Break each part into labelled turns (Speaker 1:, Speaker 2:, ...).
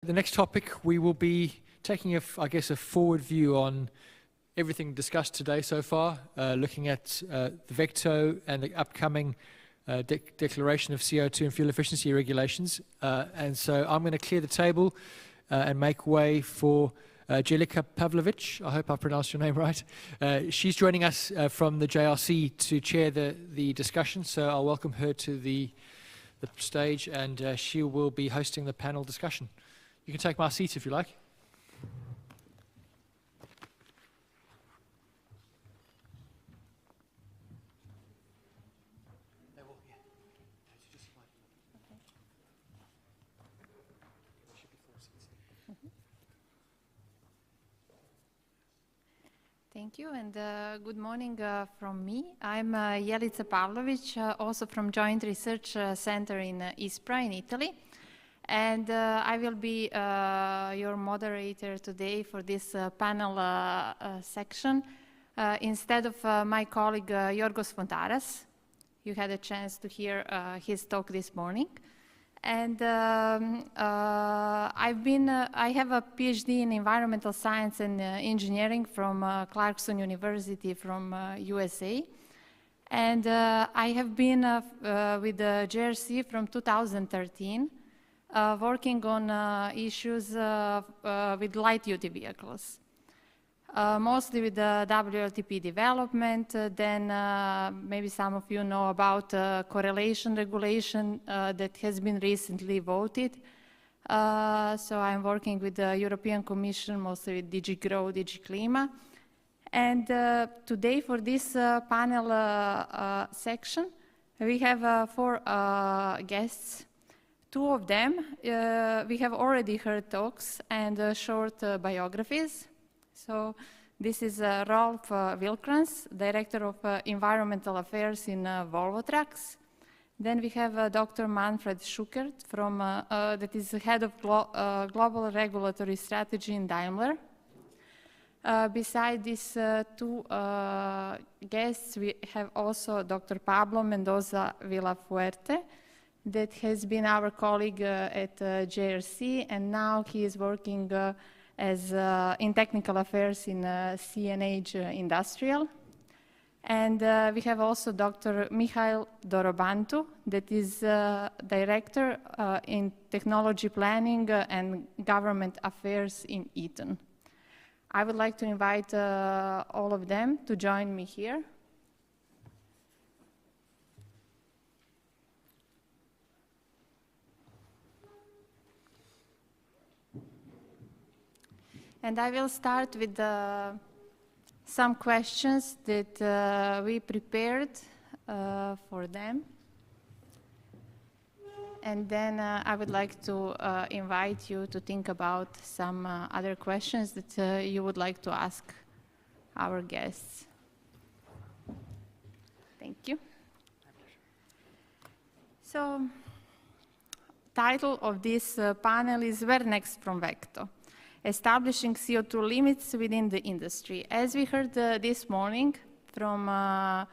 Speaker 1: The next topic, we will be taking, I guess, a forward view on everything discussed today so far, looking at the VECTO and the upcoming declaration of CO2 and fuel efficiency regulations. And so I'm going to clear the table and make way for Jelika Pavlovic. I hope I pronounced your name right. She's joining us from the JRC to chair the discussion, so I'll welcome her to the stage, and she will be hosting the panel discussion. You can take my seat if you like.
Speaker 2: Thank you, and good morning from me. I'm Jelica Pavlovic, also from Joint Research Center in Ispra in Italy. And I will be your moderator today for this panel section instead of my colleague Yorgos Fontaras. You had a chance to hear his talk this morning. And I have a PhD in environmental science and engineering from Clarkson University from USA. And I have been with the JRC from 2013. Working on issues with light-duty vehicles, mostly with the WLTP development. Then maybe some of you know about correlation regulation that has been recently voted. So I'm working with the European Commission, mostly with DG Grow, DG Klima. And today for this panel section, we have 4 guests. 2 of them, we have already heard talks and short biographies. So this is Rolf Wilkrans, Director of Environmental Affairs in Volvo Trucks. Then we have Dr. Manfred Schuckert, that is the Head of Global Regulatory Strategy in Daimler. Beside these 2 guests, we have also Dr. Pablo Mendoza Villafuerte, that has been our colleague at JRC, and now he is working in technical affairs in CNH Industrial. And we have also Dr. Mihail Dorobantu, that is Director in Technology Planning and Government Affairs in Eaton. I would like to invite all of them to join me here. And I will start with some questions that we prepared for them. And then I would like to invite you to think about some other questions that you would like to ask our guests. Thank you. So, title of this panel is Where Next from VECTO? Establishing CO2 limits within the industry. As we heard this morning from our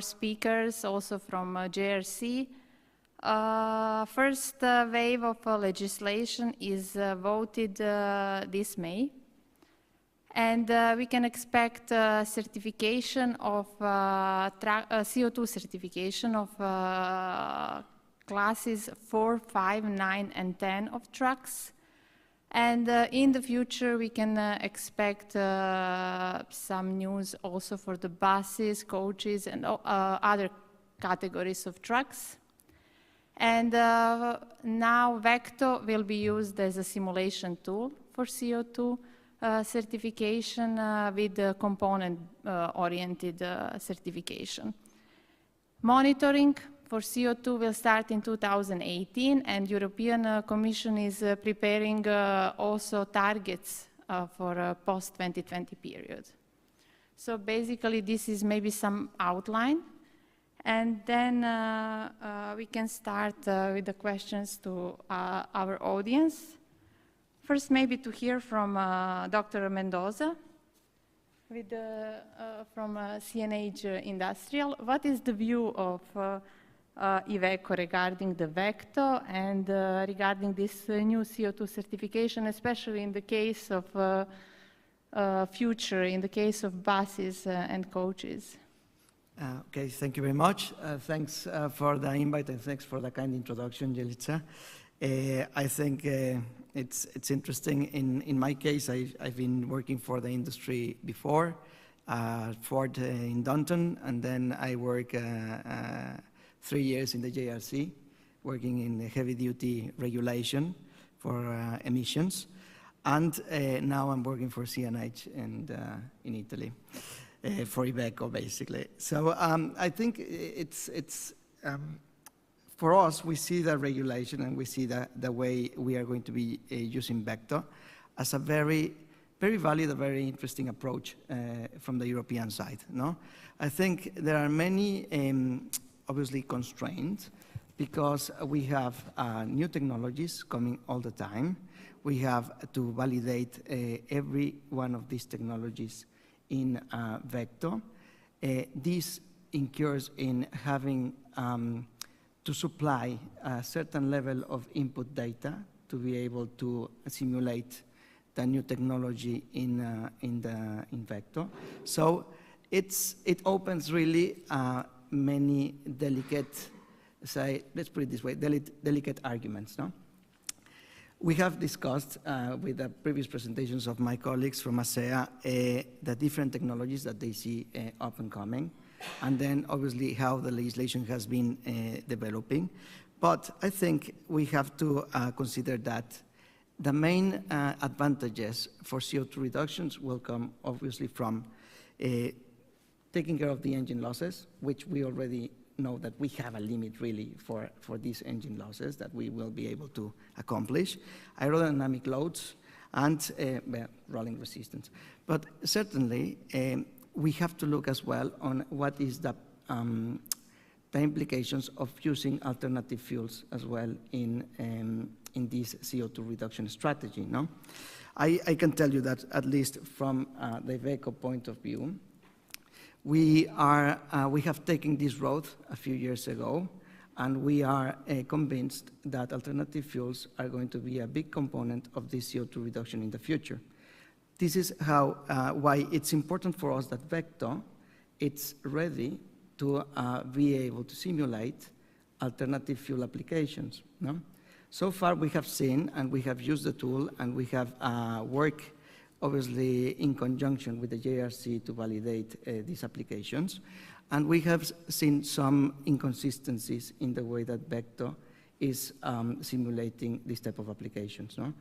Speaker 2: speakers, also from JRC, first wave of legislation is voted this May. And we can expect certification of CO2 certification of classes 4, 5, 9, and 10 of trucks. And in the future, we can expect some news also for the buses, coaches, and other categories of trucks. And now VECTO will be used as a simulation tool for CO2 certification with the component-oriented certification. Monitoring for CO2 will start in 2018, and European Commission is preparing also targets for a post-2020 period. So basically, this is maybe some outline, and then we can start with the questions to our audience. First, maybe to hear from Dr. Mendoza from CNH Industrial. What is the view of Iveco regarding the vector and regarding this new CO2 certification, especially in the case of future, in the case of buses and coaches.
Speaker 3: Okay, thank you very much. Thanks for the invite and thanks for the kind introduction, Jelica. I think it's interesting. In my case, I've been working for the industry before, Ford in Dunton, and then I work 3 years in the JRC, working in heavy-duty regulation for emissions. And now I'm working for CNH and in Italy. For Iveco, basically. So I think it's for us, we see the regulation and we see the way we are going to be using vector as a very, very valid, a very interesting approach from the European side. No? I think there are many, obviously, constraints because we have new technologies coming all the time. We have to validate every one of these technologies in vector. This incurs in having to supply a certain level of input data to be able to simulate the new technology in vector. So it opens really many delicate, let's put it this way, delicate arguments. No? We have discussed with the previous presentations of my colleagues from ASEA the different technologies that they see up and coming, and then obviously how the legislation has been developing. But I think we have to consider that the main advantages for CO2 reductions will come obviously from taking care of the engine losses, which we already know that we have a limit really for these engine losses that we will be able to accomplish, aerodynamic loads, and rolling resistance. But certainly, we have to look as well on what is the implications of using alternative fuels as well in this CO2 reduction strategy. No? I can tell you that at least from the Iveco point of view, we have taken this road a few years ago, and we are convinced that alternative fuels are going to be a big component of this CO2 reduction in the future. This is why it's important for us that vector, it's ready to be able to simulate alternative fuel applications. No? So far we have seen, and we have used the tool, and we have worked obviously in conjunction with the JRC to validate these applications. And we have seen some inconsistencies in the way that vector is simulating this type of applications. No?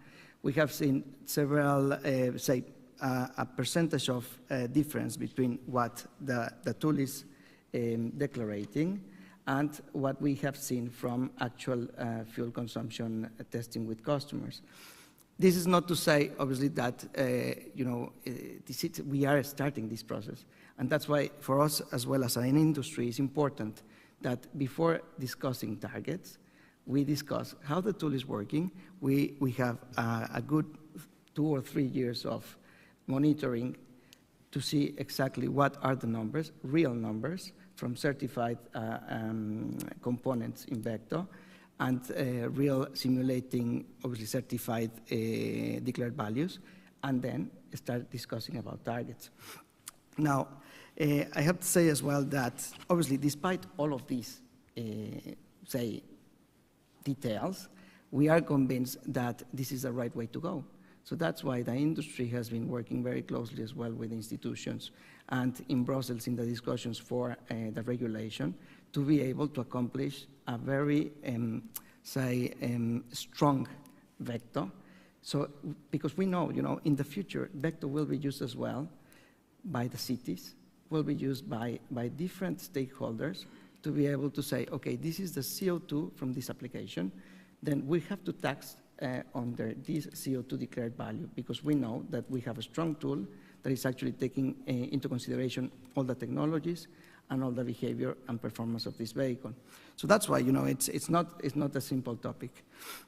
Speaker 3: We have seen several, a percentage of difference between what the tool is declaring and what we have seen from actual fuel consumption testing with customers. This is not to say, obviously, that we are starting this process. And that's why, for us, as well as an industry, it's important that before discussing targets, we discuss how the tool is working. We have a good 2 or 3 years of monitoring to see exactly what are the numbers, real numbers, from certified components in vector, and real simulating, obviously certified declared values, and then start discussing about targets. Now, I have to say as well that, obviously, despite all of these, details, we are convinced that this is the right way to go. So that's why the industry has been working very closely as well with institutions and in Brussels in the discussions for the regulation to be able to accomplish a very, strong vector. So, because we know, in the future, vector will be used as well by the cities, will be used by different stakeholders to be able to say, okay, this is the CO2 from this application, then we have to tax under this CO2 declared value, because we know that we have a strong tool that is actually taking into consideration all the technologies and all the behavior and performance of this vehicle. So that's why, it's not a simple topic.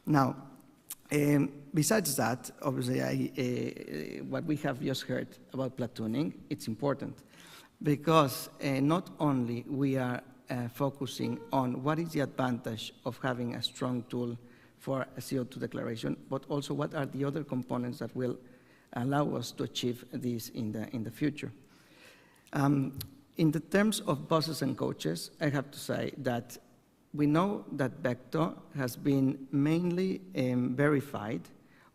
Speaker 3: Now, besides that, obviously, what we have just heard about platooning, it's important, because not only we are focusing on what is the advantage of having a strong tool for a CO2 declaration, but also what are the other components that will allow us to achieve this in the future. In the terms of buses and coaches, I have to say that we know that Vecto has been mainly verified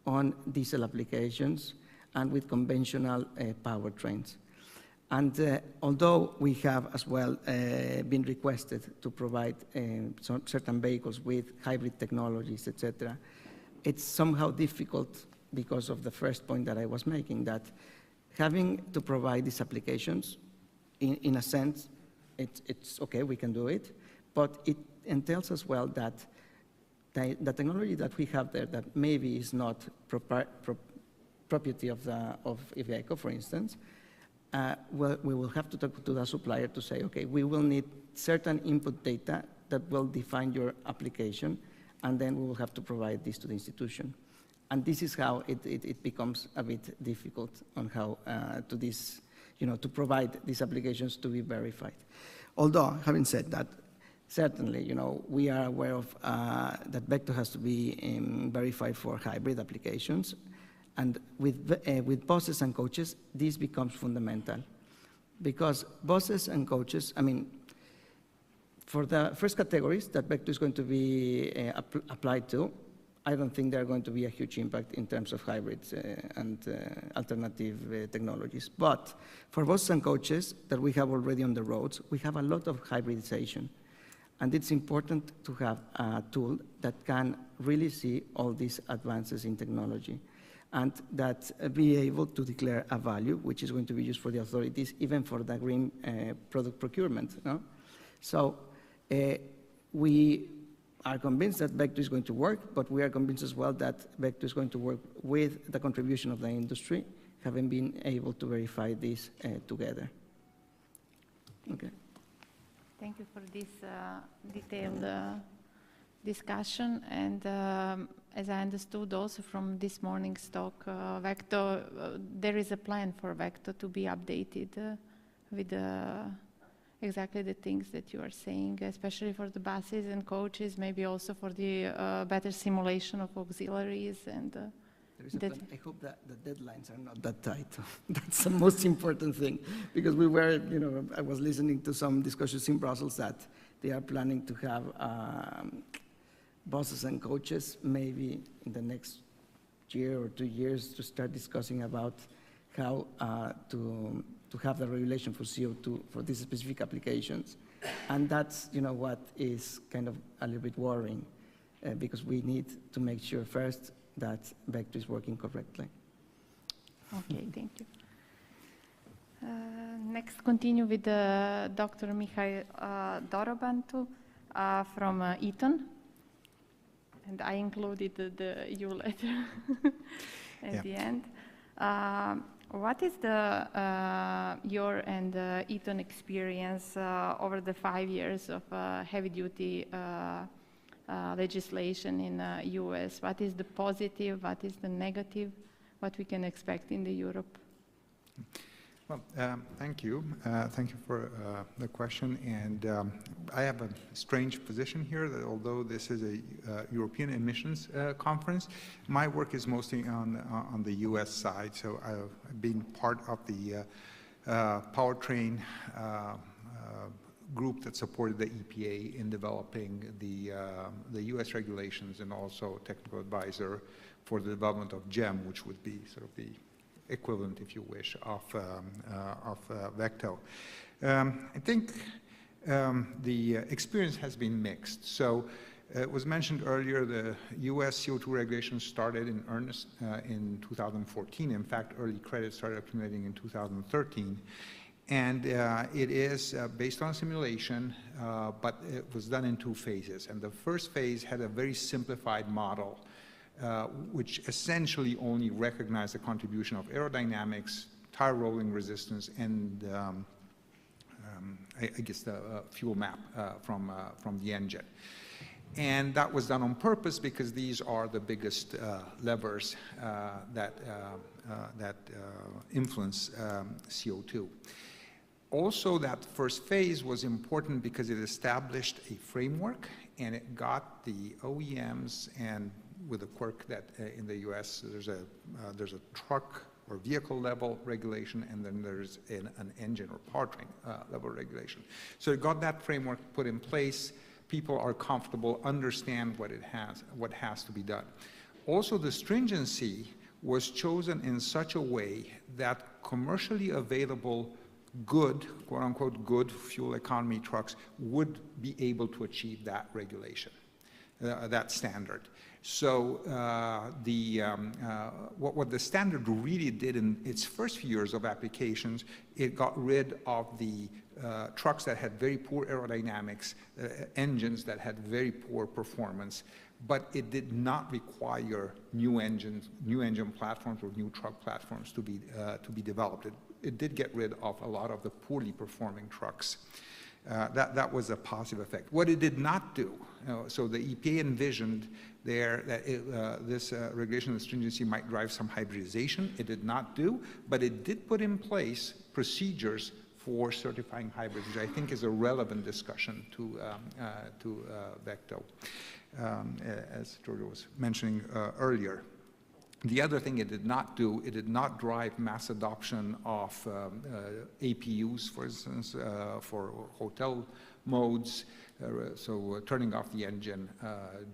Speaker 3: on diesel applications and with conventional powertrains. And although we have as well been requested to provide certain vehicles with hybrid technologies, etc., it's somehow difficult because of the first point that I was making, that having to provide these applications, in a sense, it's okay, we can do it, but it entails as well that the technology that we have there that maybe is not property of Iveco, for instance, well, we will have to talk to the supplier to say, okay, we will need certain input data that will define your application, and then we will have to provide this to the institution. And this is how it becomes a bit difficult on how to provide these applications to be verified. Although, having said that, certainly, we are aware of that Vecto has to be verified for hybrid applications. And with buses and coaches, this becomes fundamental. Because buses and coaches, I mean, for the first categories that Vecto is going to be applied to, I don't think there are going to be a huge impact in terms of hybrids and alternative technologies. But for buses and coaches that we have already on the roads, we have a lot of hybridization. And it's important to have a tool that can really see all these advances in technology, and that be able to declare a value, which is going to be used for the authorities, even for the green product procurement. No? So we are convinced that Vecto is going to work, but we are convinced as well that Vecto is going to work with the contribution of the industry, having been able to verify this together. Okay.
Speaker 2: Thank you for this detailed discussion. And as I understood also from this morning's talk, Vecto, there is a plan for Vecto to be updated with exactly the things that you are saying, especially for the buses and coaches, maybe also for the better simulation of auxiliaries. And
Speaker 3: I hope that the deadlines are not that tight. That's the most important thing, because we were, I was listening to some discussions in Brussels that they are planning to have buses and coaches maybe in the next year or 2 years to start discussing about how to have the regulation for CO2 for these specific applications. And that's, what is kind of a little bit worrying, because we need to make sure first that Vecto is working correctly.
Speaker 2: Okay, thank you. Next, continue with Dr. Mihail Dorobantu from Eton. And I included the EU letter at the end. What is your and Eton experience over the 5 years of heavy-duty legislation in the US? What is the positive? What is the negative? What we can expect in Europe?
Speaker 4: Well, thank you. Thank you for the question. And I have a strange position here that although this is a European emissions conference, my work is mostly on the US side. So I've been part of the powertrain group that supported the EPA in developing the US regulations, and also technical advisor for the development of GEM, which would be sort of the equivalent, if you wish, of Vecto. I think the experience has been mixed. So it was mentioned earlier, the US CO2 regulations started in earnest in 2014. In fact, early credits started accumulating in 2013. And it is based on simulation, but it was done in 2 phases. And the first phase had a very simplified model, which essentially only recognized the contribution of aerodynamics, tire rolling resistance, and I guess the fuel map from the engine. And that was done on purpose because these are the biggest levers that influence CO2. Also, that first phase was important because it established a framework, and it got the OEMs, and with a quirk that in the US, there's a truck or vehicle level regulation, and then there's an engine or powertrain level regulation. So it got that framework put in place. People are comfortable, understand what has to be done. Also, the stringency was chosen in such a way that commercially available good, quote unquote, good fuel economy trucks would be able to achieve that regulation, that standard. So what the standard really did in its first few years of applications, it got rid of the trucks that had very poor aerodynamics, engines that had very poor performance, but it did not require new engine platforms or new truck platforms to be developed. It did get rid of a lot of the poorly performing trucks. That was a positive effect. What it did not do, so the EPA envisioned there that this regulation of stringency might drive some hybridization. It did not do, but it did put in place procedures for certifying hybrids, which I think is a relevant discussion to VECTO, as Giorgio was mentioning earlier. The other thing it did not do, it did not drive mass adoption of APUs, for instance, for hotel modes, so turning off the engine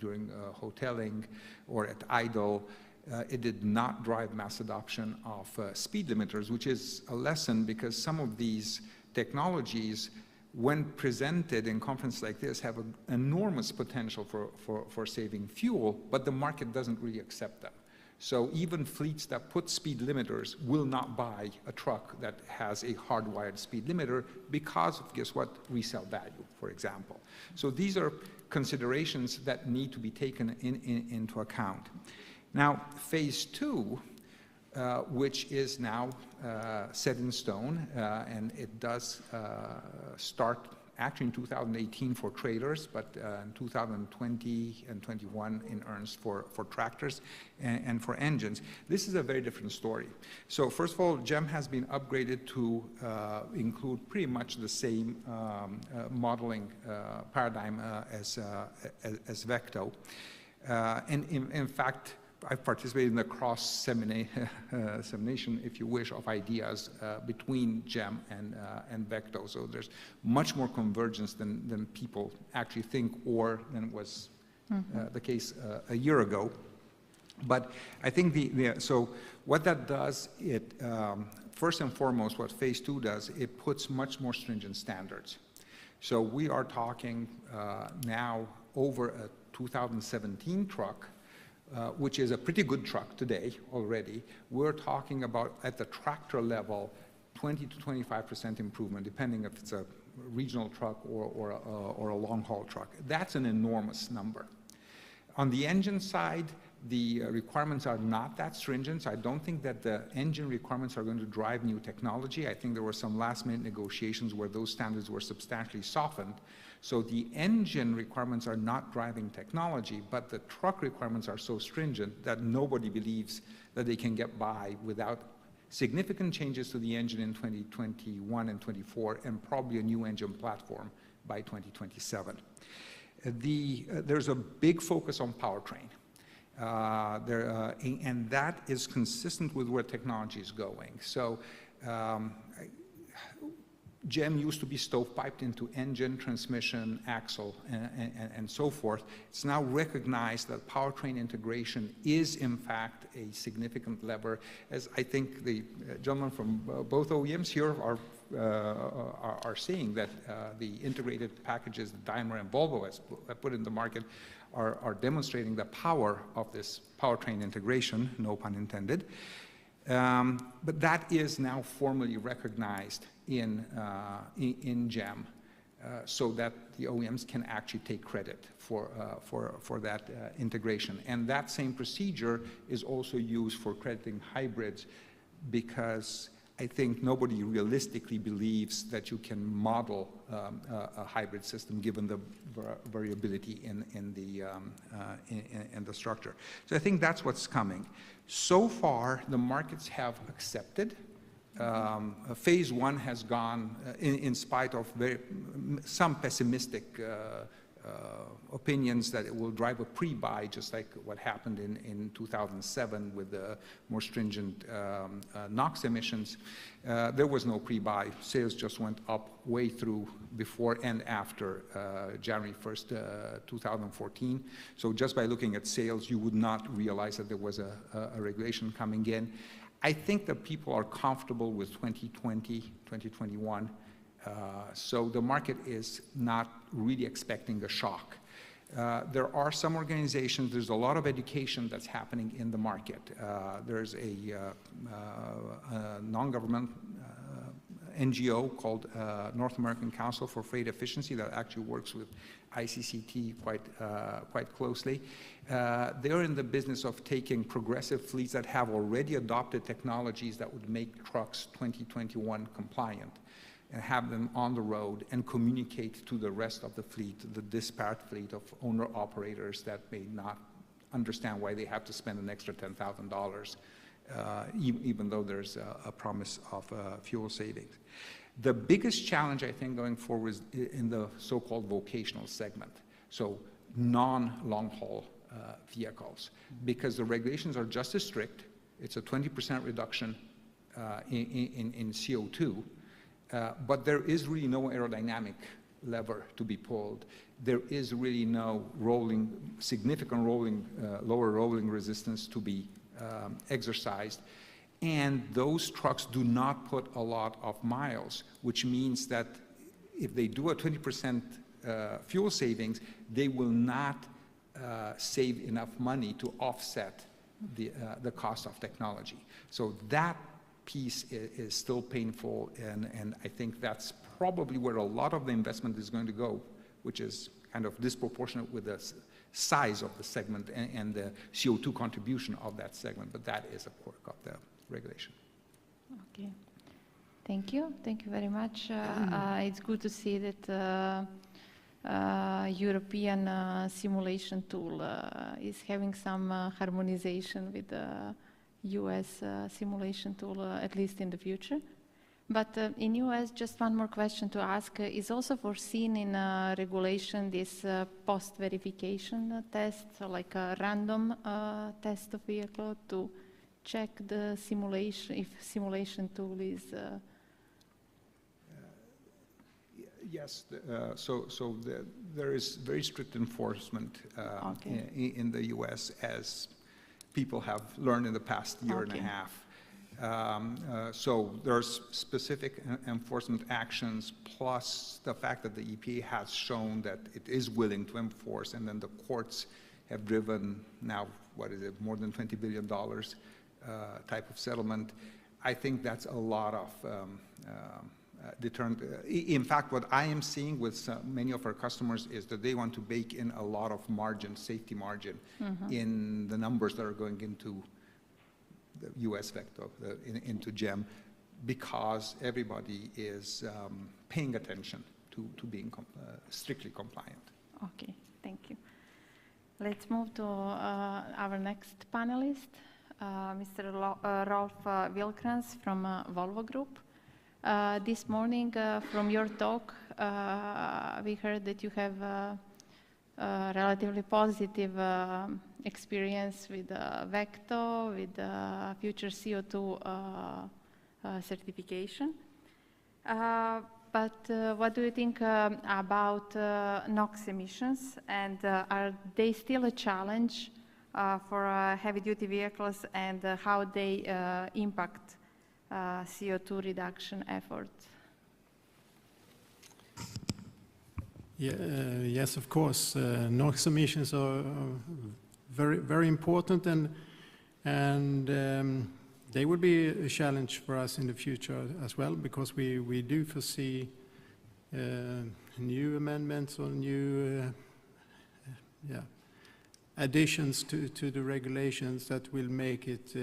Speaker 4: during hoteling or at idle. It did not drive mass adoption of speed limiters, which is a lesson because some of these technologies, when presented in conferences like this, have an enormous potential for saving fuel, but the market doesn't really accept them. So even fleets that put speed limiters will not buy a truck that has a hardwired speed limiter because of, guess what, resale value, for example. So these are considerations that need to be taken into account. Now, phase two, which is now set in stone, and it does start actually in 2018 for trailers, but in 2020 and 21 in earnest for tractors and for engines. This is a very different story. So first of all, GEM has been upgraded to include pretty much the same modeling paradigm as VECTO. And in fact, I've participated in the cross-semination, if you wish, of ideas between GEM and VECTO. So there's much more convergence than people actually think, or than was the case a year ago. But I think so what that does, it first and foremost, what phase two does, it puts much more stringent standards. So we are talking now over a 2017 truck, which is a pretty good truck today already. We're talking about, at the tractor level, 20 to 25% improvement, depending if it's a regional truck or a long-haul truck. That's an enormous number. On the engine side, the requirements are not that stringent. So I don't think that the engine requirements are going to drive new technology. I think there were some last-minute negotiations where those standards were substantially softened. So the engine requirements are not driving technology, but the truck requirements are so stringent that nobody believes that they can get by without significant changes to the engine in 2021 and 24, and probably a new engine platform by 2027. There's a big focus on powertrain. And that is consistent with where technology is going. So GEM used to be stovepiped into engine, transmission, axle, and so forth. It's now recognized that powertrain integration is, in fact, a significant lever, as I think the gentlemen from both OEMs here are seeing that the integrated packages that Daimler and Volvo has put in the market are demonstrating the power of this powertrain integration, no pun intended. But that is now formally recognized in GEM, so that the OEMs can actually take credit for that integration. And that same procedure is also used for crediting hybrids, because I think nobody realistically believes that you can model a hybrid system given the variability in the structure. So I think that's what's coming. So far, the markets have accepted Phase one has gone, in spite of some pessimistic opinions that it will drive a pre-buy, just like what happened in 2007 with the more stringent NOx emissions. There was no pre-buy. Sales just went up way through before and after January 1st, 2014. So just by looking at sales, you would not realize that there was a regulation coming in. I think that people are comfortable with 2020, 2021. So the market is not really expecting a shock. There are some organizations, there's a lot of education that's happening in the market. There's a non-government NGO called North American Council for Freight Efficiency that actually works with ICCT quite closely. They're in the business of taking progressive fleets that have already adopted technologies that would make trucks 2021 compliant and have them on the road and communicate to the rest of the fleet, the disparate fleet of owner-operators that may not understand why they have to spend an extra $10,000, even though there's a promise of fuel savings. The biggest challenge, I think, going forward is in the so-called vocational segment, so non-long-haul vehicles, because the regulations are just as strict. It's a 20% reduction in CO2, but there is really no aerodynamic lever to be pulled. There is really no significant lower rolling resistance to be exercised. And those trucks do not put a lot of miles, which means that if they do a 20% fuel savings, they will not save enough money to offset the cost of technology. So that piece is still painful, and I think that's probably where a lot of the investment is going to go, which is kind of disproportionate with the size of the segment and the CO2 contribution of that segment, but that is a quirk of the regulation.
Speaker 2: Okay, thank you very much. It's good to see that European simulation tool is having some harmonization with the US simulation tool, at least in the future. But in US, just one more question to ask, is also foreseen in regulation this post-verification test, so like a random test of vehicle to check the simulation, if simulation tool is...
Speaker 4: Yes, there is very strict enforcement in the US, as people have learned in the past year and a half. So there's specific enforcement actions, plus the fact that the EPA has shown that it is willing to enforce, and then the courts have driven now, what is it, more than $20 billion type of settlement. I think that's a lot of deterrent. In fact, what I am seeing with many of our customers is that they want to bake in a lot of margin, safety margin, in the numbers that are going into the US vector, into GEM, because everybody is paying attention to being strictly compliant.
Speaker 2: Okay, thank you. Let's move to our next panelist, Mr. Rolf Wilkrans from Volvo Group. This morning, from your talk, we heard that you have a relatively positive experience with Vecto, with future CO2 certification. But what do you think about NOx emissions, and are they still a challenge for heavy-duty vehicles, and how they impact CO2 reduction efforts?
Speaker 5: Yes, of course. NOx emissions are very, very important, and they will be a challenge for us in the future as well, because we do foresee new amendments or new additions to the regulations that will make it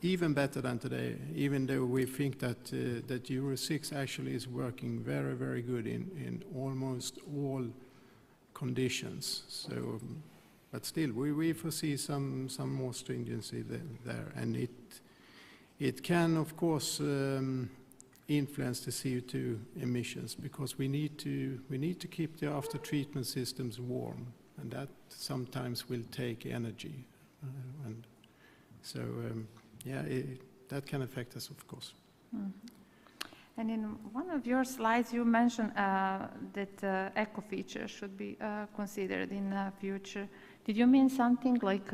Speaker 5: even better than today, even though we think that Euro 6 actually is working very, very good in almost all conditions. So, but still, we foresee some more stringency there, and It can, of course, influence the CO2 emissions, because we need to keep the after-treatment systems warm, and that sometimes will take energy. And so, that can affect us, of course.
Speaker 2: Mm-hmm. And in one of your slides, you mentioned that eco features should be considered in the future. Did you mean something like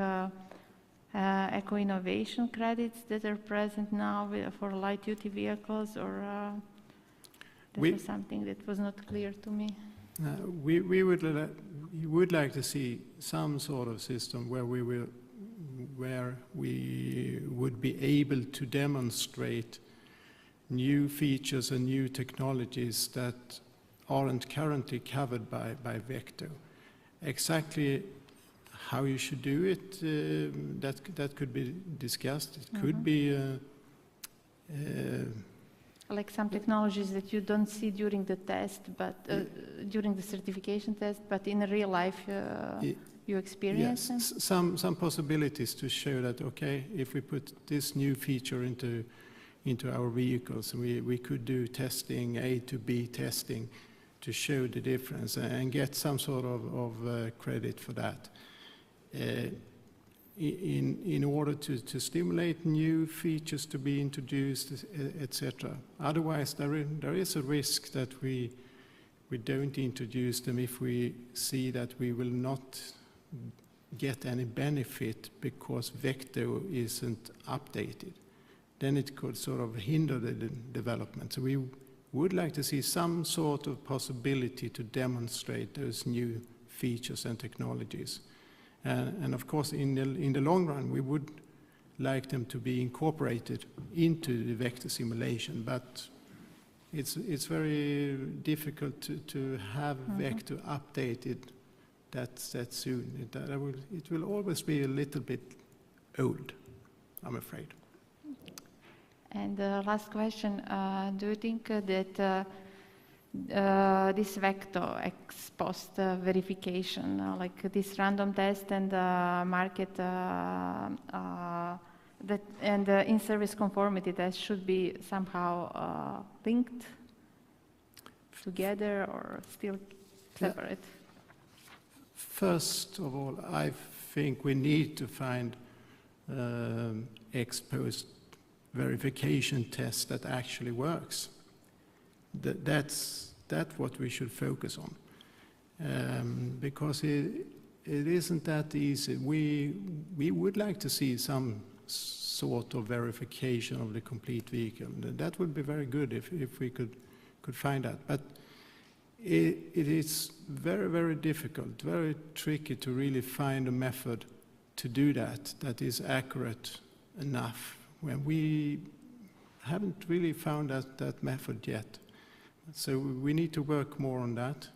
Speaker 2: eco-innovation credits that are present now for light-duty vehicles, or that was something that was not clear to me?
Speaker 5: We would like to see some sort of system where we would be able to demonstrate new features and new technologies that aren't currently covered by Vecto. Exactly how you should do it, that could be discussed. It could be
Speaker 2: like some technologies that you don't see during the test, but during the certification test, but in real life you experience them?
Speaker 5: Yes, some possibilities to show that, okay, if we put this new feature into our vehicles, we could do testing, A to B testing, to show the difference and get some sort of credit for that. In order to stimulate new features to be introduced, etc. Otherwise, there is a risk that we don't introduce them if we see that we will not get any benefit because Vecto isn't updated. Then it could sort of hinder the development. So we would like to see some sort of possibility to demonstrate those new features and technologies. And of course, in the long run, we would like them to be incorporated into the Vector simulation, but it's very difficult to have Vector updated that soon. It will always be a little bit old, I'm afraid.
Speaker 2: And last question, do you think that this Vector ex post verification, like this random test and market and in-service conformity test should be somehow linked together or still separate?
Speaker 5: First of all, I think we need to find ex post verification test that actually works. That's what we should focus on, because it isn't that easy. We would like to see some sort of verification of the complete vehicle. That would be very good if we could find that. But it is very, very difficult, very tricky to really find a method to do that is accurate enough, when we haven't really found that method yet. So we need to work more on that,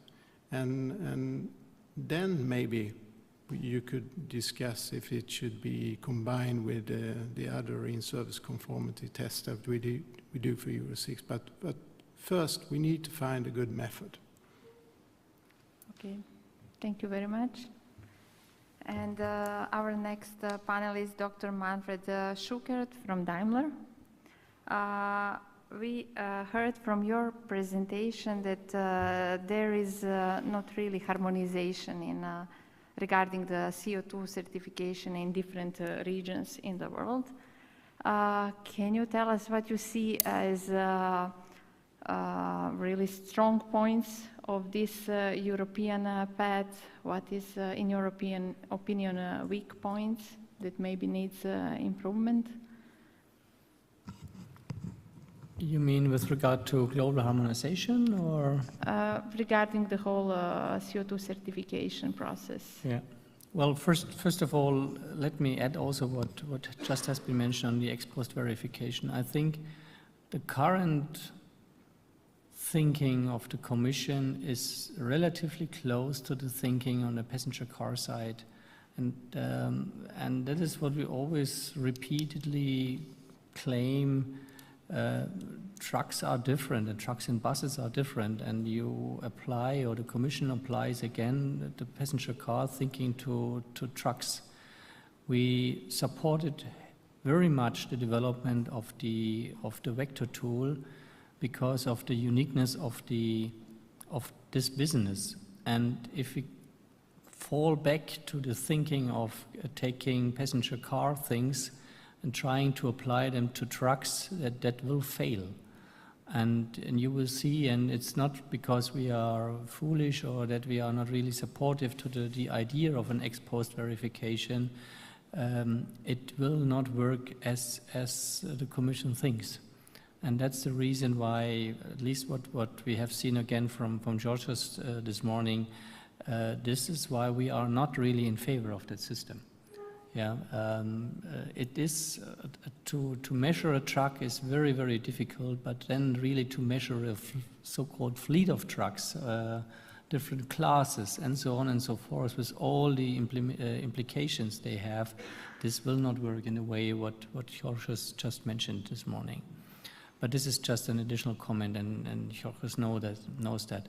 Speaker 5: and then maybe you could discuss if it should be combined with the other in-service conformity tests that we do for Euro 6. But first, we need to find a good method.
Speaker 2: Okay, thank you very much. And our next panelist, Dr. Manfred Schuckert from Daimler. We heard from your presentation that there is not really harmonization in regarding the CO2 certification in different regions in the world. Can you tell us what you see as really strong points of this European path? What is, in your opinion, weak points that maybe needs improvement?
Speaker 6: You mean with regard to global harmonization, or?
Speaker 2: Regarding the whole CO2 certification process.
Speaker 6: Yeah. Well, first of all, let me add also what just has been mentioned on the ex post verification. I think the current thinking of the Commission is relatively close to the thinking on the passenger car side, and that is what we always repeatedly claim. Trucks are different, and trucks and buses are different, and you apply, or the Commission applies again, the passenger car thinking to trucks. We supported very much the development of the vector tool because of the uniqueness of this business. And if we fall back to the thinking of taking passenger car things and trying to apply them to trucks, that will fail. And you will see, and it's not because we are foolish or that we are not really supportive to the idea of an ex-post verification, it will not work as the Commission thinks. And that's the reason why, at least what we have seen again from Georgios this morning, this is why we are not really in favor of that system. Yeah, it is to measure a truck is very, very difficult, but then really to measure a so-called fleet of trucks, different classes, and so on and so forth, with all the implications they have, this will not work in the way what Georgios just mentioned this morning. But this is just an additional comment, and Georgios knows that.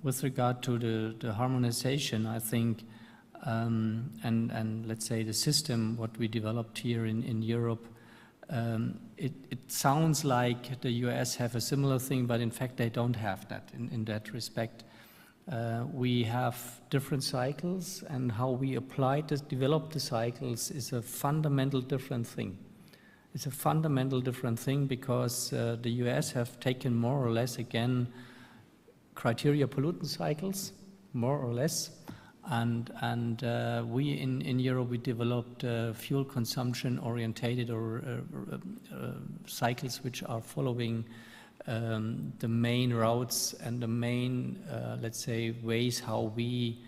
Speaker 6: With regard to the harmonization, I think. And let's say the system, what we developed here in Europe, it sounds like the US have a similar thing, but in fact they don't have that in that respect. We have different cycles, and how we develop the cycles is a fundamental different thing. It's a fundamental different thing because the US have taken more or less, again, criteria pollutant cycles, more or less. And we in Europe, we developed fuel consumption orientated or cycles which are following the main routes and the main, let's say, ways how we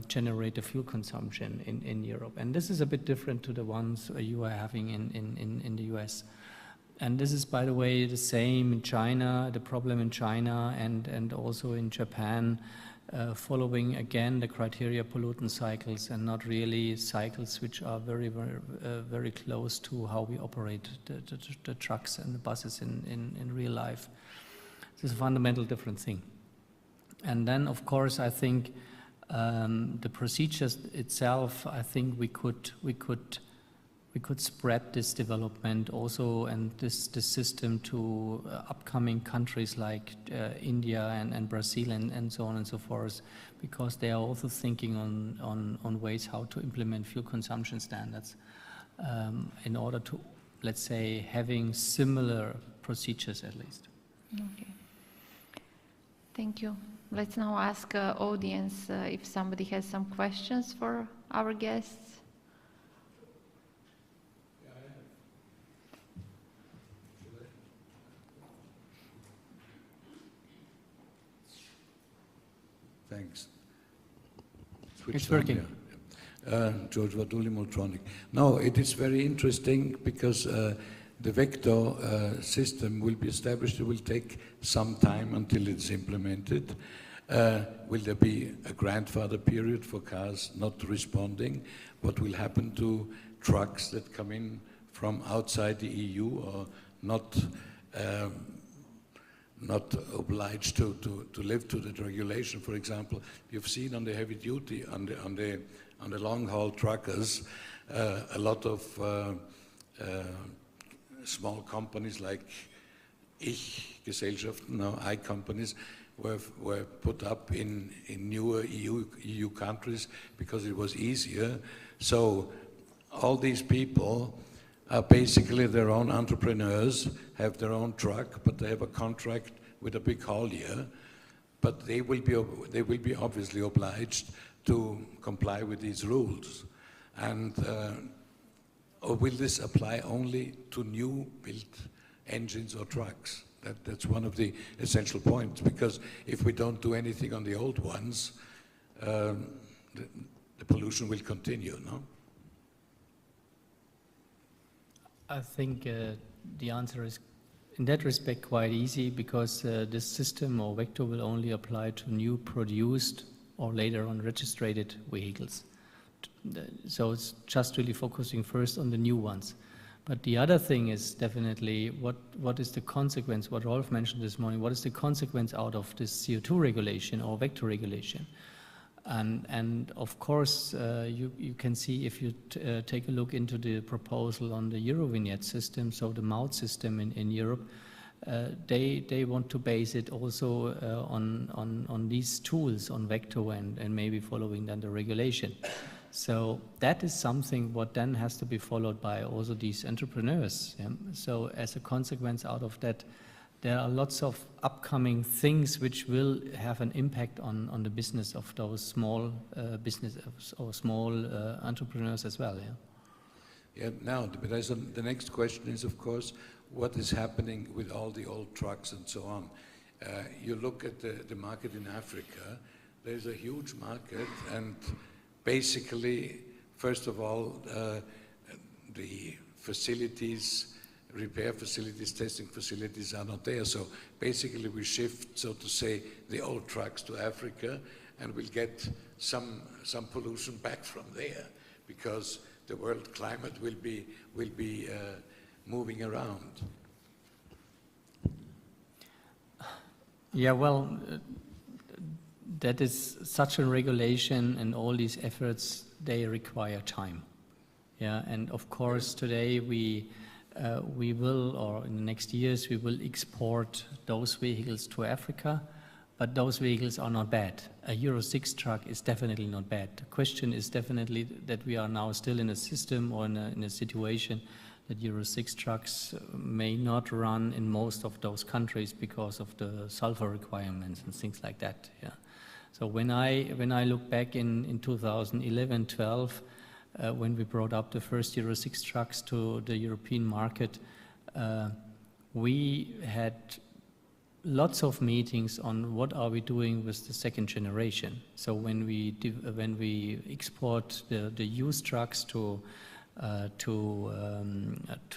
Speaker 6: generate the fuel consumption in Europe. And this is a bit different to the ones you are having in the US. And this is, by the way, the same in China, the problem in China and also in Japan. Following again the criteria pollutant cycles and not really cycles which are very, very, very close to how we operate the trucks and the buses in real life. This is a fundamental different thing. And then, of course, I think the procedures itself, I think we could spread this development also and this system to upcoming countries like India and Brazil and so on and so forth, because they are also thinking on ways how to implement fuel consumption standards in order to, let's say, having similar procedures at least.
Speaker 2: Okay. Thank you. Let's now ask audience if somebody has some questions for our guests.
Speaker 7: Thanks.
Speaker 6: It's working.
Speaker 7: George Vaduli, Multronic. No, it is very interesting because the vector system will be established. It will take some time until it's implemented. Will there be a grandfather period for cars not responding? What will happen to trucks that come in from outside the EU or not obliged to live to that regulation? For example, you've seen on the heavy duty, on the long haul truckers, a lot of small companies like Ich-Gesellschaften, now I-companies, were put up in newer EU countries because it was easier. So all these people are basically their own entrepreneurs, have their own truck, but they have a contract with a big haulier, but they will be obviously obliged to comply with these rules. And or will this apply only to new built engines or trucks? That's one of the essential points, because if we don't do anything on the old ones, the pollution will continue, no?
Speaker 6: I think the answer is, in that respect, quite easy, because this system or vector will only apply to new produced or later on registered vehicles. So it's just really focusing first on the new ones. But the other thing is definitely what is the consequence, what Rolf mentioned this morning, what is the consequence out of this CO2 regulation or vector regulation? And of course, you can see if you take a look into the proposal on the Eurovignette system, so the MAUT system in Europe, they want to base it also on these tools, on Vecto and maybe following then the regulation. So that is something what then has to be followed by also these entrepreneurs. Yeah? So as a consequence out of that, there are lots of upcoming things which will have an impact on the business of those small businesses or small entrepreneurs as well. Yeah.
Speaker 7: Yeah. Now, the next question is, of course, what is happening with all the old trucks and so on? You look at the market in Africa. There's a huge market, and basically, first of all, the facilities. Repair facilities, testing facilities are not there. So basically we shift, so to say, the old trucks to Africa, and we'll get some pollution back from there, because the world climate will be moving around.
Speaker 6: Yeah, well, that is such a regulation, and all these efforts, they require time. Yeah, and of course today we will, or in the next years, we will export those vehicles to Africa, but those vehicles are not bad. A Euro 6 truck is definitely not bad. The question is definitely that we are now still in a system or in a situation that Euro 6 trucks may not run in most of those countries because of the sulfur requirements and things like that. Yeah. So when I look back in 2011-12, when we brought up the first Euro 6 trucks to the European market, we had lots of meetings on what are we doing with the second generation. So when we export the used trucks to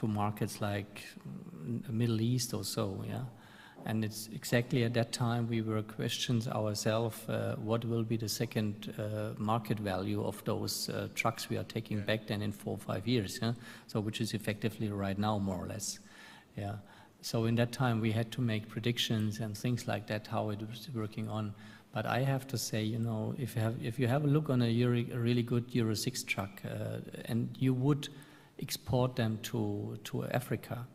Speaker 6: markets like Middle East or so, yeah. And it's exactly at that time we were questioning ourselves what will be the second market value of those trucks we are taking back then in 4 or 5 years. Yeah? So which is effectively right now more or less. Yeah. So in that time we had to make predictions and things like that, how it was working on. But I have to say, you know, if you have a look on a really good Euro 6 truck and you would export them to Africa,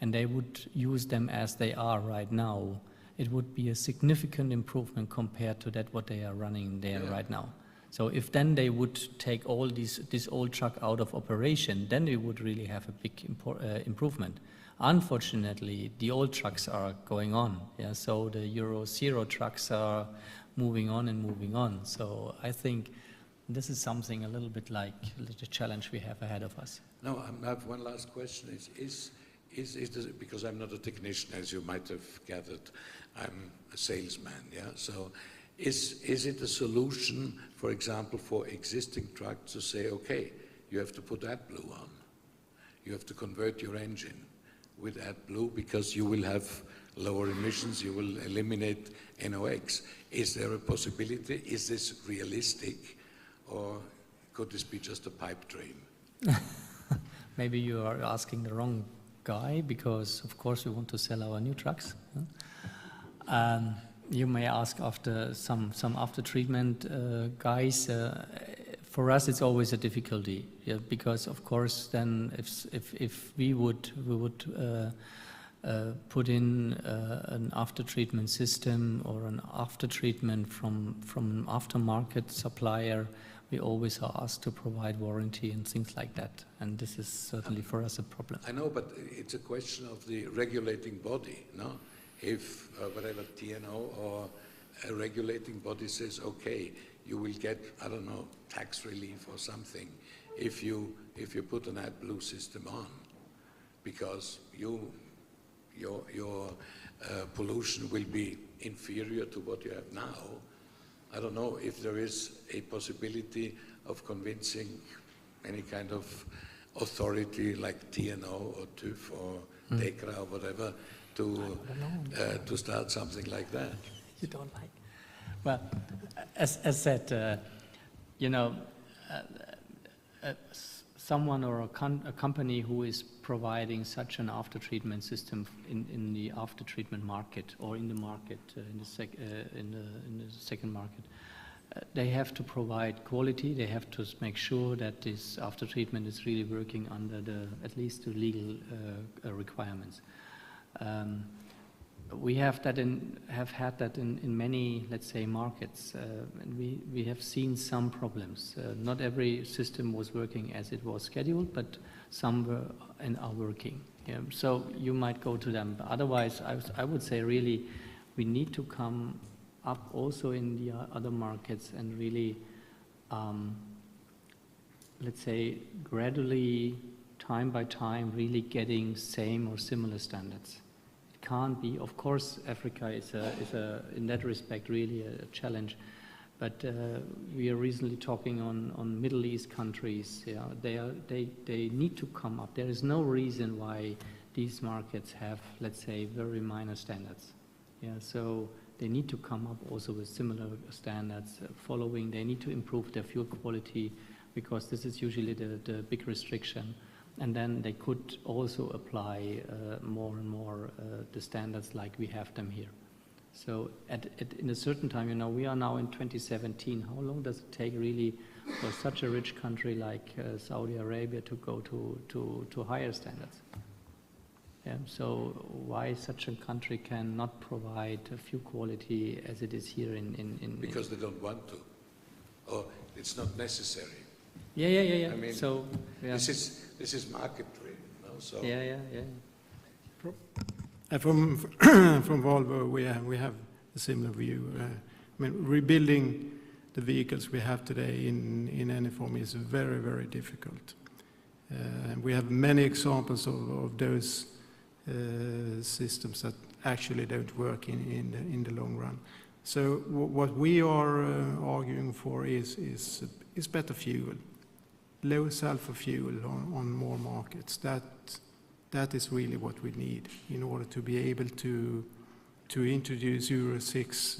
Speaker 6: and they would use them as they are right now, it would be a significant improvement compared to that what they are running there right now. So if then they would take all this old truck out of operation, then we would really have a big improvement. Unfortunately, the old trucks are going on. Yeah, so the Euro 0 trucks are moving on and moving on. So I think this is something a little bit like the challenge we have ahead of us.
Speaker 7: No, I have one last question. Is this, because I'm not a technician, as you might have gathered, I'm a salesman, yeah? So is it a solution, for example, for existing trucks to say, okay, you have to put AdBlue on. You have to convert your engine with AdBlue because you will have lower emissions, you will eliminate NOx. Is there a possibility? Is this realistic? Or could this be just a pipe dream?
Speaker 6: Maybe you are asking the wrong guy, because of course we want to sell our new trucks. You may ask after some after treatment guys. For us, it's always a difficulty, yeah, because of course then if we would put in an after treatment system or an after treatment from an aftermarket supplier, we always are asked to provide warranty and things like that, and this is certainly for us a problem.
Speaker 7: I know, but it's a question of the regulating body, no? If whatever TNO or a regulating body says, okay, you will get, I don't know, tax relief or something if you put an AdBlue system on, because your pollution will be inferior to what you have now. I don't know if there is a possibility of convincing any kind of authority like TNO or TÜV or DEKRA or whatever to start something like that.
Speaker 6: You don't like? Well, as said, you know, someone or a company who is providing such an after-treatment system in the after-treatment market or in the market in the second market, they have to provide quality. They have to make sure that this after treatment is really working under at least the legal requirements. We have had that in many, let's say, markets, and we have seen some problems. Not every system was working as it was scheduled, but some were and are working. Yeah. So you might go to them. But otherwise, I would say really we need to come up also in the other markets and really, let's say, gradually, time by time, really getting same or similar standards. It can't be, of course, Africa is in that respect really a challenge, but we are recently talking on Middle East countries. Yeah, they need to come up. There is no reason why these markets have, let's say, very minor standards. Yeah, so they need to come up also with similar standards following. They need to improve their fuel quality because this is usually the big restriction. And then they could also apply more and more the standards like we have them here. So in a certain time, you know, we are now in 2017. How long does it take really for such a rich country like Saudi Arabia to go to higher standards? Yeah, so why such a country cannot provide a fuel quality as it is here in
Speaker 7: Because they don't want to, or it's not necessary.
Speaker 6: Yeah.
Speaker 7: I mean,
Speaker 6: so yeah.
Speaker 7: This is market driven, no? So
Speaker 6: Yeah.
Speaker 5: From Volvo, we have a similar view. I mean, rebuilding the vehicles we have today in any form is very, very difficult. We have many examples of those systems that actually don't work in the long run. So what we are arguing for is better fuel, low sulfur fuel on more markets. That is really what we need in order to be able to introduce Euro 6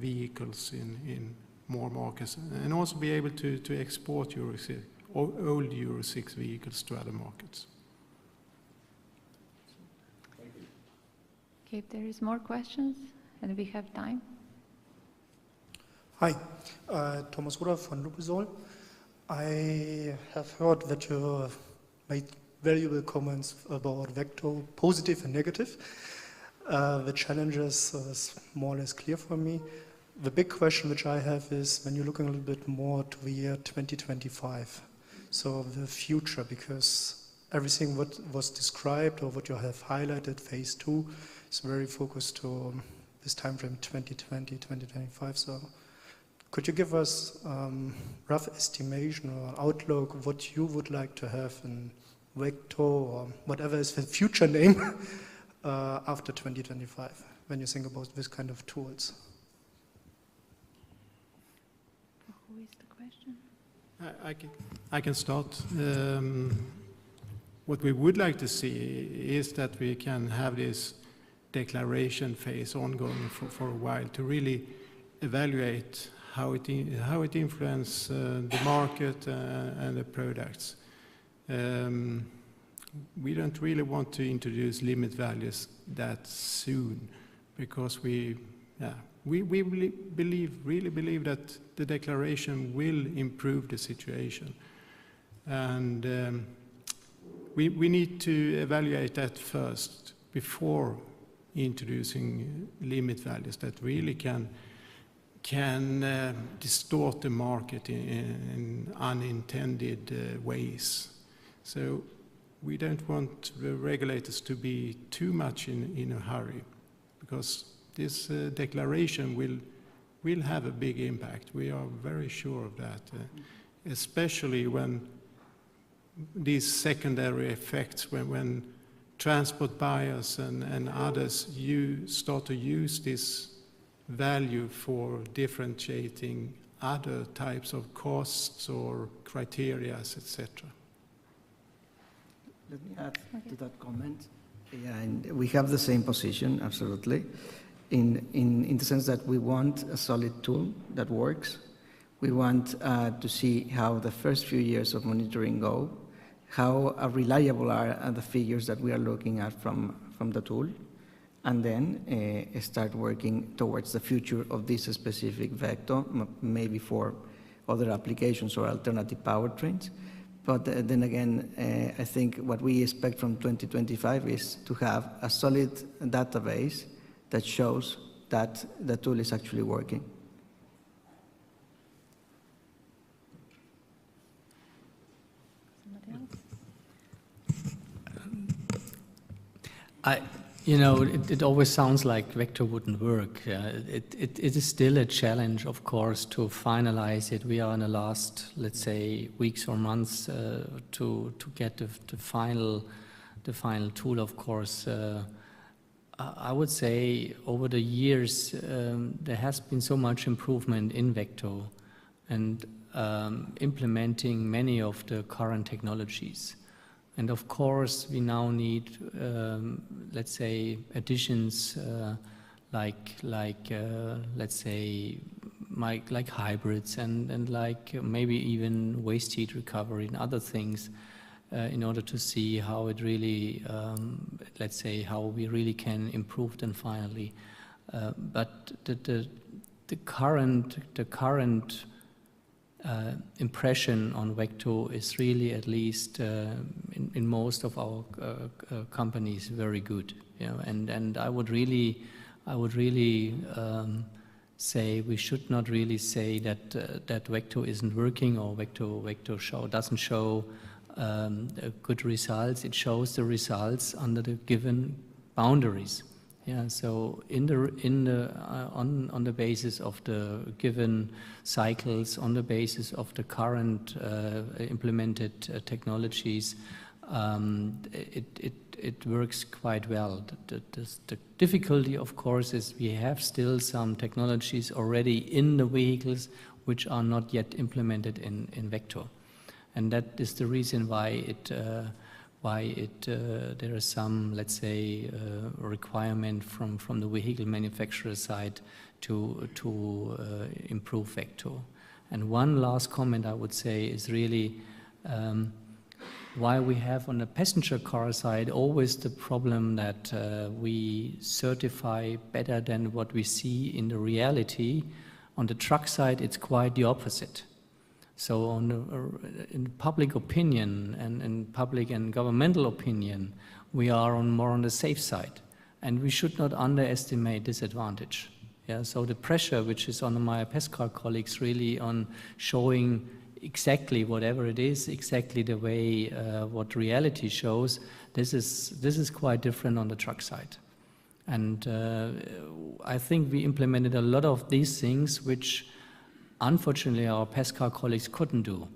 Speaker 5: vehicles in more markets, and also be able to export old Euro 6 vehicles to other markets.
Speaker 2: Okay, if there is more questions, and we have time.
Speaker 8: Hi, Thomas Ruder von Lupusol. I have heard that you made valuable comments about Vecto, positive and negative. The challenges is more or less clear for me. The big question which I have is when you're looking a little bit more to the year 2025, so the future, because everything what was described or what you have highlighted, phase 2, is very focused to this time frame 2020, 2025. So could you give us rough estimation or outlook of what you would like to have in Vecto or whatever is the future name after 2025 when you think about this kind of tools?
Speaker 2: Who is the question?
Speaker 5: I can start. What we would like to see is that we can have this declaration phase ongoing for a while to really evaluate how it influences the market and the products. We don't really want to introduce limit values that soon because we really believe that the declaration will improve the situation. And we need to evaluate that first before introducing limit values that really can distort the market in unintended ways. So we don't want the regulators to be too much in a hurry because this declaration will have a big impact. We are very sure of that, especially when these secondary effects, when transport buyers and others start to use this value for differentiating other types of costs or criteria, etc.
Speaker 3: Let me add to that comment. Yeah, and we have the same position, absolutely, in the sense that we want a solid tool that works. We want to see how the first few years of monitoring go, how reliable are the figures that we are looking at from the tool. and then start working towards the future of this specific vector, maybe for other applications or alternative powertrains. But then again, I think what we expect from 2025 is to have a solid database that shows that the tool is actually working.
Speaker 6: It always sounds like Vector wouldn't work. It is still a challenge, of course, to finalize it. We are in the last, let's say, weeks or months to get the final tool. Of course, I would say over the years there has been so much improvement in Vector and implementing many of the current technologies. And of course, we now need, let's say, additions like hybrids and like maybe even waste heat recovery and other things in order to see how it really, let's say, how we really can improve them finally. But the current impression on Vector is really, at least in most of our companies, very good. And I would really say we should not really say that Vector isn't working or Vector doesn't show good results. It shows the results under the given boundaries. Yeah, so on the basis of the given cycles, on the basis of the current implemented technologies, it works quite well. The difficulty, of course, is we have still some technologies already in the vehicles which are not yet implemented in Vector, and that is the reason why there is some, let's say, requirement from the vehicle manufacturer side to improve Vector. And one last comment I would say is really why we have on the passenger car side always the problem that we certify better than what we see in the reality. On the truck side, it's quite the opposite. So in public opinion and in public and governmental opinion, we are more on the safe side, and we should not underestimate this advantage. Yeah, so the pressure which is on my PESCAR colleagues really on showing exactly whatever it is, exactly the way what reality shows, this is quite different on the truck side. And I think we implemented a lot of these things which unfortunately our PESCAR colleagues couldn't do.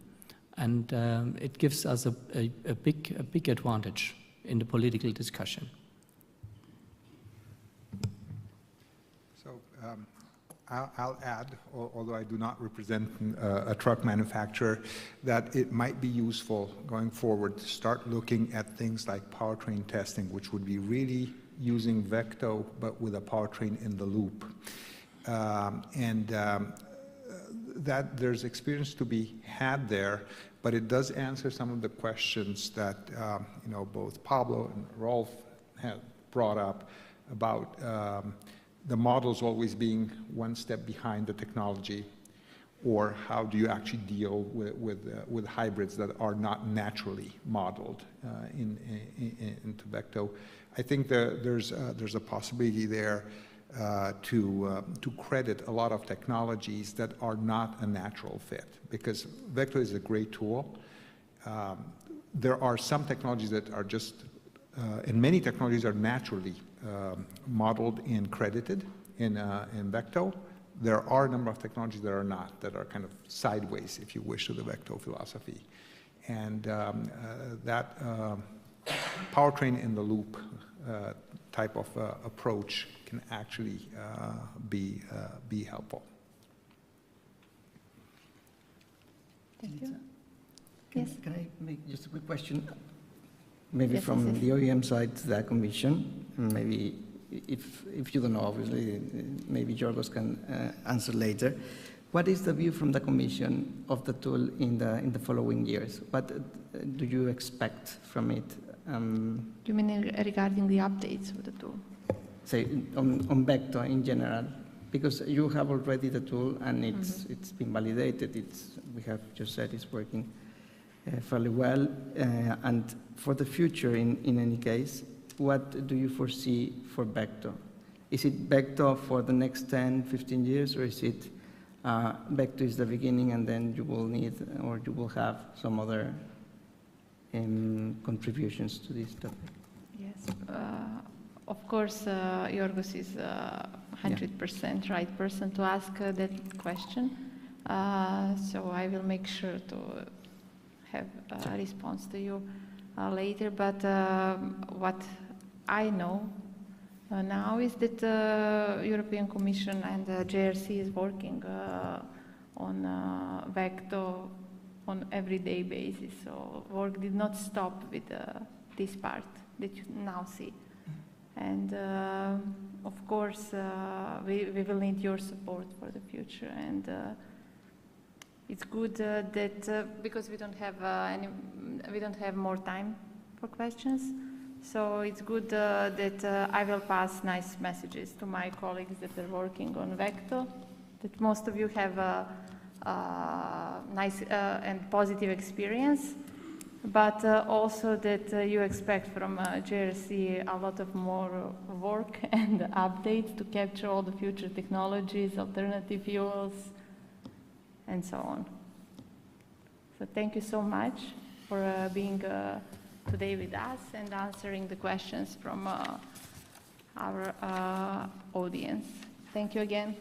Speaker 6: And it gives us a big advantage in the political discussion.
Speaker 4: So I'll add, although I do not represent a truck manufacturer, that it might be useful going forward to start looking at things like powertrain testing, which would be really using Vector, but with a powertrain in the loop. That there's experience to be had there, but it does answer some of the questions that both Pablo and Rolf had brought up about the models always being one step behind the technology, or how do you actually deal with hybrids that are not naturally modeled into Vector. I think there's a possibility there to credit a lot of technologies that are not a natural fit, because Vector is a great tool. There are some technologies that are just, and many technologies are naturally modeled and credited in Vector. There are a number of technologies that are not, that are kind of sideways, if you wish, to the Vector philosophy. And that powertrain in the loop type of approach can actually be helpful.
Speaker 2: Thank you. Yes.
Speaker 3: Can I make just a quick question? Maybe from the OEM side to the Commission, maybe if you don't know, obviously, maybe Yorgos can answer later. What is the view from the Commission of the tool in the following years? What do you expect from it?
Speaker 2: You mean regarding the updates of the tool?
Speaker 3: say, on vector in general? Because you have already the tool and it's been validated. We have just said it's working fairly well. And for the future, in any case, what do you foresee for vector? Is it vector for the next 10, 15 years, or is it vector is the beginning and then you will need, or you will have some other contributions to this topic?
Speaker 2: Yes, of course, Yorgos is 100% right person to ask that question. So I will make sure to have a response to you later. But what I know now is that the European Commission and the JRC is working on vector on everyday basis. So work did not stop with this part that you now see. And of course, we will need your support for the future. And it's good that because we don't have more time for questions. So it's good that I will pass nice messages to my colleagues that are working on vector. That most of you have a nice and positive experience. But also that you expect from JRC a lot of more work and updates to capture all the future technologies, alternative fuels, and so on. So thank you so much for being today with us and answering the questions from our audience. Thank you again.